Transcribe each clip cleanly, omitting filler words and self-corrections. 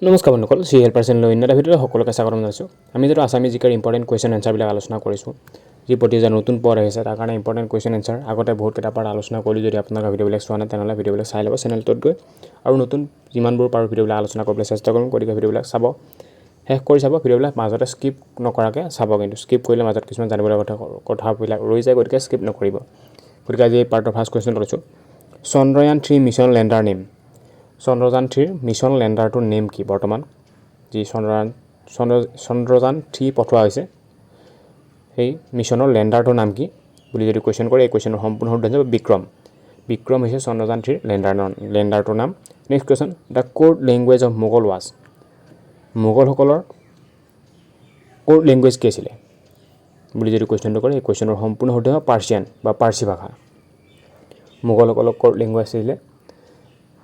নমস্কাৰ বন্ধুসকল সি হেল্পাৰচেন লৈ ইন্নাটা ভিডিঅ'ত সকলোকে স্বাগতম জনাইছোঁ। আমি যেটো আসামি জিকাৰ ইম্পৰ্টেণ্ট কুৱেশ্যন এনসাৰবিলাক আলোচনা কৰিছোঁ যি প্ৰতি যে নতুন পঢ় আহিছে তাৰ কাৰণে ইম্পৰ্টেণ্ট কুৱেশ্যন এনসাৰ আগতে বহুত কেইটা পাৰ্ট আলোচনা কৰি যদি আপোনালোকে ভিডিঅ'বিলাক চোৱা নাই তেনেহ'লে ভিডিঅ'বিলাক চাই ল'ব চেনেলটোত গৈ আৰু নতুন যিমানবোৰ পাৰোঁ ভিডিঅ'বিলাক আলোচনা কৰিবলৈ চেষ্টা কৰিম গতিকে ভিডিঅ'বিলাক চাব শেষ কৰি চাব ভিডিঅ'বিলাক মাজতে স্কিপ নকৰাকৈ চাব কিন্তু স্কিপ কৰিলে মাজত কিছুমান জানিবলগীয়া কথাবিলাক ৰৈ যায় গতিকে স্কিপ নকৰিব। গতিকে আজি এই পাৰ্টৰ ফাৰ্ষ্ট কুৱেশ্যন লৈছোঁ Chandrayaan 3 mission lander name Chandrayaan 3 mission লেণ্ডাৰটোৰ নেম কি বৰ্তমান যি চন্দ্ৰযান 3 পঠোৱা হৈছে সেই মিছনৰ লেণ্ডাৰটোৰ নাম কি বুলি যদি কুৱেশ্যন কৰে এই কুৱেশ্যনৰ সম্পূৰ্ণ উত্তৰ হ'ব বিক্ৰম হৈছে চন্দ্ৰযান 3 লেণ্ডাৰটোৰ নাম। Next question the code language of Mughal was মোগলসকলৰ কোড লেংগুৱেজ কি আছিলে বুলি যদি কুৱেশ্যনটো কৰে এই কুৱেশ্যনৰ সম্পূৰ্ণ উত্তৰ হ'ব পাৰ্চিয়ান বা পাৰ্চী ভাষা। মোগলসকলৰ কোড লেংগুৱেজ আছিলে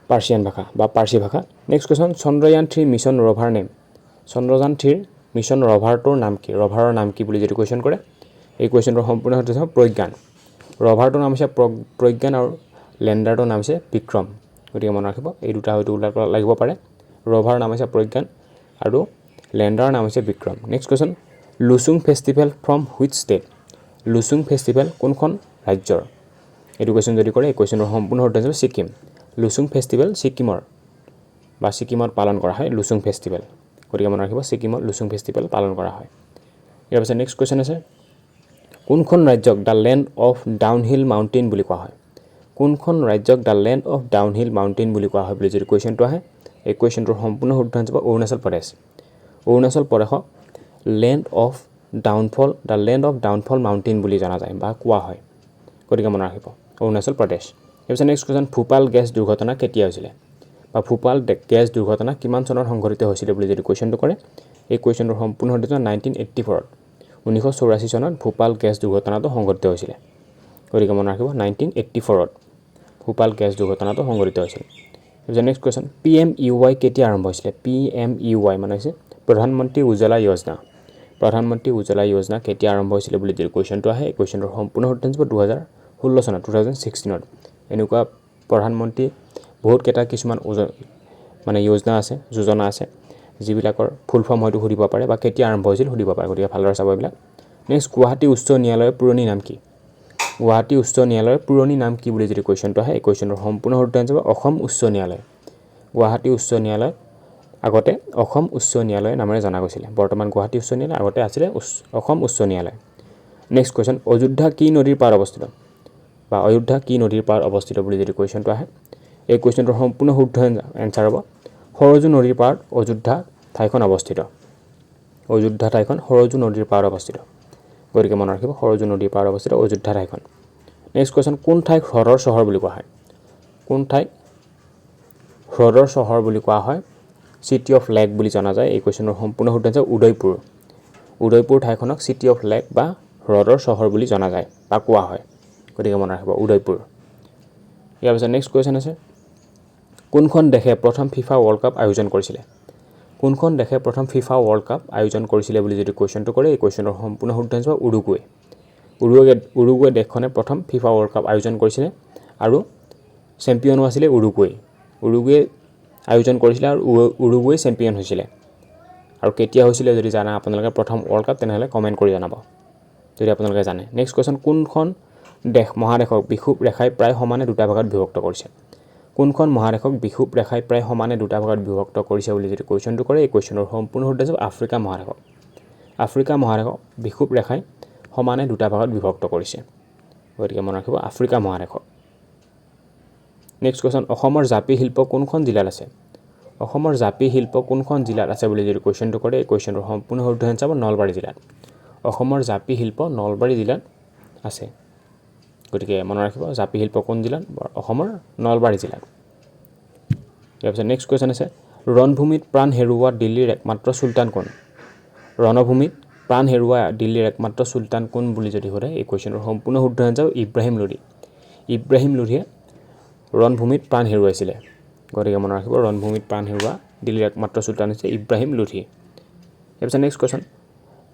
পাৰ্চিয়ান ভাষা বা পাৰ্চী ভাষা। Next question Chandrayaan 3 mission rover name Chandrayaan 3 mission ৰভাৰটোৰ নাম কি ৰভাৰৰ নাম কি বুলি যদি কুৱেশ্যন কৰে এই কুৱেশ্যনটোৰ সম্পূৰ্ণ উত্তৰ হ'ব প্ৰজ্ঞান। ৰভাৰটোৰ নাম হৈছে প্ৰজ্ঞান আৰু লেণ্ডাৰটোৰ নাম হৈছে বিক্ৰম। গতিকে মনত ৰাখিব এই দুটা হয়তো উল্লেখ লাগিব পাৰে ৰভাৰৰ নাম হৈছে প্ৰজ্ঞান আৰু লেণ্ডাৰৰ নাম হৈছে Vikram. Next question Losoong festival from which state Losoong festival কোনখন ৰাজ্যৰ এইটো কুৱেশ্যন যদি কৰে এই কুৱেশ্যনৰ সম্পূৰ্ণ উত্তৰ হ'ব ছিকিম। লুচুং ফেষ্টিভেল ছিকিমত পালন কৰা হয় লুচুং ফেষ্টিভেল গতিকে মনত ৰাখিব ছিকিমত লুচুং ফেষ্টিভেল পালন কৰা হয়। ইয়াৰ পাছত নেক্সট কুৱেশ্যন আছে কোনখন ৰাজ্যক the land of downhill mountain বুলি কোৱা হয় কোনখন ৰাজ্যক the land of downhill mountain বুলি কোৱা হয় বুলি যদি কুৱেশ্যনটো আহে এই কুৱেশ্যনটোৰ সম্পূৰ্ণ উত্তৰ হ'ব অৰুণাচল প্ৰদেশক the land of dawn lit mountain বুলি জনা যায় বা কোৱা হয় গতিকে মনত ৰাখিব অৰুণাচল প্ৰদেশ। তাৰপিছত নেক্সট কুৱেশ্যন ভূপাল গেছ দুৰ্ঘটনা কেতিয়া হৈছিলে বা ভূপাল গেছ দুৰ্ঘটনা কিমান চনত সংঘটিত হৈছিলে বুলি যদি কুৱেশ্যনটো কৰে এই কুৱেশ্যনটোৰ সম্পূৰ্ণ উত্তৰ 1984 1984 চনত ভূপাল গেছ দুৰ্ঘটনাটো সংঘটিত হৈছিলে গতিকে মনত ৰাখিব 1984 ভূপাল গেছ দুৰ্ঘটনাটো সংঘটিত হৈছিল। তাৰপিছত নেক্সট কুৱেশ্যন PMUY কেতিয়া আৰম্ভ হৈছিলে PMUY মানে হৈছে প্ৰধানমন্ত্ৰী উজ্জ্বলা যোজনা কেতিয়া আৰম্ভ হৈছিলে বুলি যদি কুৱেশ্যনটো আহে এই কুৱেশ্যনটোৰ সম্পূৰ্ণ উত্তৰ হ'ব 2016 চনত 2016 এনেকুৱা প্ৰধানমন্ত্ৰী বহুত কেইটা কিছুমান যোজনা আছে যিবিলাকৰ ফুল ফৰ্ম হয়তো সুধিব পাৰে বা কেতিয়া আৰম্ভ হৈছিল সুধিব পাৰে গতিকে ভালদৰে চাব এইবিলাক। নেক্সট গুৱাহাটী উচ্চ ন্যায়ালয়ৰ পুৰণি নাম কি গুৱাহাটী উচ্চ ন্যায়ালয়ৰ পুৰণি নাম কি বুলি যদি কুৱেশ্যনটো আহে এই কুৱেশ্যনৰ সম্পূৰ্ণ উত্তৰ হ'ব অসম উচ্চ ন্যায়ালয়। গুৱাহাটী উচ্চ ন্যায়ালয় আগতে অসম উচ্চ ন্যায়ালয় নামেৰে জনা গৈছিলে বৰ্তমান গুৱাহাটী উচ্চ ন্যায়ালয় আগতে আছিলে অসম উচ্চ ন্যায়ালয়। নেক্সট কুৱেশ্যন অযোধ্যা কি নদীৰ পাৰ অৱস্থিত বুলি যদি কুৱেশ্যনটো আহে এই কুৱেশ্যনটোৰ সম্পূৰ্ণ শুদ্ধ এনচাৰ হ'ব সৰজু নদীৰ পাৰত অযোধ্যা ঠাইখন অৱস্থিত সৰজু নদীৰ পাৰত অৱস্থিত গতিকে মনত ৰাখিব সৰজু নদীৰ পাৰত অৱস্থিত অযোধ্যা ঠাইখন। নেক্সট কুৱেশ্যন কোন ঠাইক হ্ৰদৰ চহৰ বুলি কোৱা হয় চিটি অফ লেক বুলি জনা যায় এই কুৱেশ্যনৰ সম্পূৰ্ণ শুদ্ধ এনচাৰ উদয়পুৰ ঠাইখনক চিটি অফ লেক বা হ্ৰদৰ চহৰ বুলি জনা যায় বা কোৱা হয় গতিকে মনত ৰাখিব উদয়পুৰ। ইয়াৰ পিছত নেক্সট কুৱেশ্যন আছে কোনখন দেশে প্ৰথম ফিফা ৱৰ্ল্ড কাপ আয়োজন কৰিছিলে বুলি যদি কুৱেশ্যনটো কৰে এই কুৱেশ্যনৰ সম্পূৰ্ণ শুদ্ধ এনচাৰ উৰুগুৱে দেশখনে প্ৰথম ফিফা ৱৰ্ল্ড কাপ আয়োজন কৰিছিলে আৰু চেম্পিয়নো আছিলে উৰুগুৱে আয়োজন কৰিছিলে আৰু উৰুগুৱে চেম্পিয়ন হৈছিলে আৰু কেতিয়া হৈছিলে যদি জানা আপোনালোকে প্ৰথম ৱৰ্ল্ড কাপ তেনেহ'লে কমেণ্ট কৰি জনাব যদি আপোনালোকে জানে। নেক্সট কুৱেশ্যন কোনখন মহাদেশক বিষুৱ ৰেখাই প্ৰায় সমানে দুটা ভাগত বিভক্ত কৰিছে বুলি যদি কুৱেশ্যনটো কৰে এই কুৱেশ্যনৰ সম্পূৰ্ণ শুদ্ধ হ'ব আফ্ৰিকা মহাদেশক বিষুৱ ৰেখাই সমানে দুটা ভাগত বিভক্ত কৰিছে গতিকে মনত ৰাখিব আফ্ৰিকা মহাদেশক। নেক্সট কুৱেশ্যন অসমৰ জাপি শিল্প কোনখন জিলাত আছে বুলি যদি কুৱেশ্যনটো কৰে এই কুৱেশ্যনৰ সম্পূৰ্ণ শুদ্ধ এনচাৰ হ'ব নলবাৰী জিলাত অসমৰ জাপি শিল্প নলবাৰী জিলাত আছে গতিকে মনত ৰাখিব জাপি শিল্প কোন জিলাত অসমৰ নলবাৰী জিলাত। ইয়াৰ পিছত নেক্সট কুৱেশ্যন আছে ৰণভূমিত প্ৰাণ হেৰুওৱা দিল্লীৰ একমাত্ৰ চুলতান কোন বুলি যদি সোধে এই কুৱেশ্যনৰ সম্পূৰ্ণ শুদ্ধ এনচাৰ ইব্ৰাহিম লোধীয়ে ৰণভূমিত প্ৰাণ হেৰুৱাইছিলে গতিকে মনত ৰাখিব ৰণভূমিত প্ৰাণ হেৰুওৱা দিল্লীৰ একমাত্ৰ চুলতান হৈছে ইব্ৰাহিম লোধী। ইয়াৰ পিছত নেক্সট কুৱেশ্যন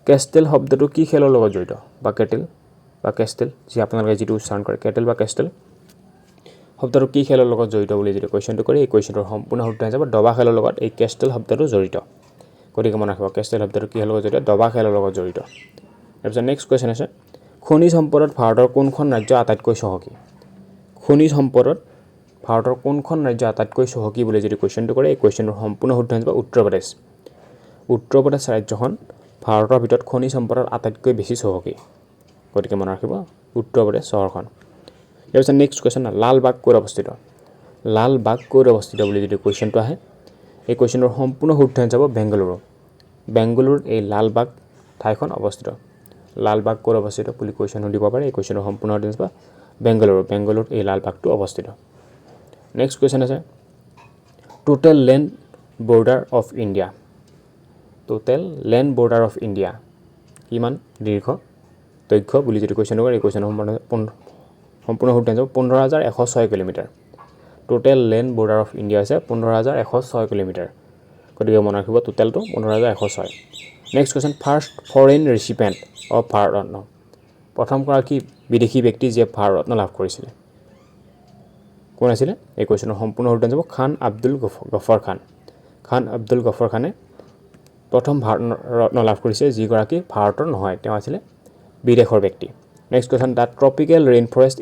কেষ্টেল শব্দটো কি খেলৰ লগত জড়িত বা কেটেল যি আপোনালোকে যিটো উচ্চাৰণ কৰে কেটেল বা কেষ্টেল শব্দটো কি খেলৰ লগত জড়িত বুলি যদি কুৱেশ্যনটো কৰে এই কুৱেশ্যনটোৰ সম্পূৰ্ণ উত্তৰ হৈ যাব দবা খেলৰ লগত এই কেষ্টেল শব্দটো জড়িত গতিকে মনত ৰাখিব কেষ্টেল শব্দটো কি লগত জড়িত দবা খেলৰ লগত জড়িত তাৰপিছত নেক্সট কুৱেশ্যন আছে খনিজ সম্পদত ভাৰতৰ কোনখন ৰাজ্য আটাইতকৈ চহকী খনিজ সম্পদত ভাৰতৰ কোনখন ৰাজ্য আটাইতকৈ চহকী বুলি যদি কুৱেশ্যনটো কৰে এই কুৱেশ্যনটোৰ সম্পূৰ্ণ উত্তৰ হৈ যাব উত্তৰ প্ৰদেশ ৰাজ্যখন ভাৰতৰ ভিতৰত খনিজ সম্পদত আটাইতকৈ বেছি চহকী গতিকে মনত ৰাখিব উত্তৰ প্ৰদেশ চহৰখন ইয়াৰ পিছত নেক্সট কুৱেশ্যন লালবাগ ক'ত অৱস্থিত লালবাগ ক'ত অৱস্থিত বুলি যদি কুৱেশ্যনটো আহে এই কুৱেশ্যনৰ সম্পূৰ্ণ উত্তৰ হৈ যাব বেংগালুৰুত এই লালবাগ ঠাইখন অৱস্থিত লালবাগ ক'ত অৱস্থিত বুলি কুৱেশ্যন সুধিব পাৰে এই কুৱেশ্যনৰ সম্পূৰ্ণ উত্তৰ হৈ যাব বেংগালুৰুত এই লালবাগটো অৱস্থিত নেক্সট কুৱেশ্যন আছে total land border of India কিমান দৈৰ্ঘ্য বুলি যদি কুৱেশ্যন কৰে এই কুৱেশ্যনৰ সম্পূৰ্ণ উত্তৰ হৈ যাব 15,106 kilometre total land border of India হৈছে 15,106 কিলোমিটাৰ গতিকে মনত ৰাখিব টোটেলটো 15,106 next question first foreign recipient of Bharat Ratna প্ৰথমগৰাকী বিদেশী ব্যক্তি যিয়ে ভাৰত ৰত্ন লাভ কৰিছিলে কোন আছিলে এই কুৱেশ্যনৰ সম্পূৰ্ণ উত্তৰ হৈ যাব খান আব্দুল গফৰ খানে প্ৰথম ভাৰত ৰত্ন লাভ কৰিছে যিগৰাকী ভাৰতৰ নহয় তেওঁ আছিলে বিদেশৰ ব্যক্তি next question the tropical rain forest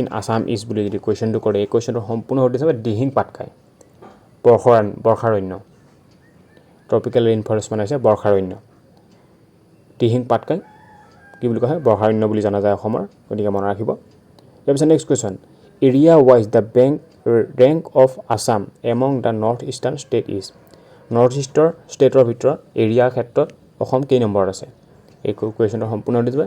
in Assam is বুলি যদি কুৱেশ্যনটো কৰে এই কুৱেশ্যনটোৰ সম্পূৰ্ণ উত্তৰ হৈ যাব দিহিং পাটকাই বৰ্ষাৰণ্য ট্ৰপিকেল ৰেইন ফৰেষ্ট মানে হৈছে বৰ্ষাৰণ্য দিহিং পাটকাই কি বুলি কোৱা হয় বৰ্ষাৰণ্য বুলি জনা যায় অসমৰ গতিকে মনত ৰাখিব তাৰপিছত next question area wise the rank of Assam among the north eastern state is north ইষ্টৰ ষ্টেটৰ ভিতৰত এৰিয়াৰ ক্ষেত্ৰত অসম কেই নম্বৰত আছে এই কুৱেশ্যনৰ সম্পূৰ্ণ উত্তৰ দিব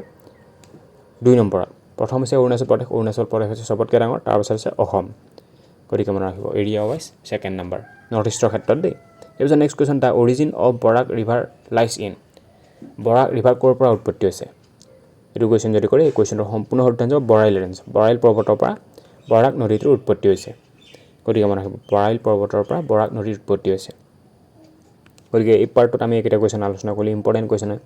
2 নম্বৰত প্ৰথম হৈছে অৰুণাচল প্ৰদেশ হৈছে চবতকৈ ডাঙৰ তাৰপিছত হৈছে অসম গতিকে মনত ৰাখিব area wise second number north ইষ্টৰ ক্ষেত্ৰত দেই তাৰপিছত next question the origin of Barak river lies in Barak river ক'ৰ পৰা উৎপত্তি হৈছে এইটো কুৱেশ্যন যদি কৰে এই কুৱেশ্যনৰ সম্পূৰ্ণ উত্তৰ হৈ যাব বৰাইল পৰ্বতৰ পৰা বৰাক নদীটোৰ উৎপত্তি হৈছে গতিকে মনত ৰাখিব বৰাইল পৰ্বতৰ পৰা বৰাক নদীৰ উৎপত্তি হৈছে গতিকে এই পাৰ্টটোত আমি এইকেইটা কুৱেশ্যন আলোচনা কৰিলোঁ ইম্পৰ্টেণ্ট কুৱেশ্যন হয়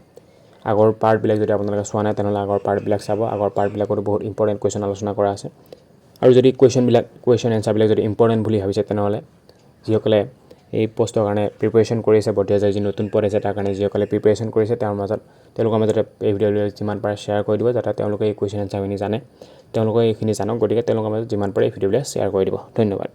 আগৰ পাৰ্টবিলাক যদি আপোনালোকে চোৱা নাই তেনেহ'লে আগৰ পাৰ্টবিলাক চাব আগৰ পাৰ্টবিলাকতো বহুত ইম্পৰ্টেণ্ট কুৱেশ্যন আলোচনা কৰা আছে আৰু যদি কুৱেশ্যন এনচাৰবিলাক যদি ইম্পৰ্টেণ্ট বুলি ভাবিছে তেনেহ'লে যিসকলে এই পষ্টৰ কাৰণে প্ৰিপেৰেশ্যন কৰিছে বৰ্তমান যি নতুন পদ আছে তাৰ কাৰণে যিসকলে প্ৰিপেৰেশ্যন কৰিছে তেওঁলোকৰ মাজতে এই ভিডিঅ'বিলাক যিমান পাৰে শ্বেয়াৰ কৰি দিব যাতে তেওঁলোকে এই কুৱেশ্যন এনচাৰখিনি জানে তেওঁলোকে এইখিনি জানক গতিকে তেওঁলোকৰ মাজত যিমান পাৰে এই ভিডিঅ'বিলাক শ্বেয়াৰ কৰি দিব ধন্যবাদ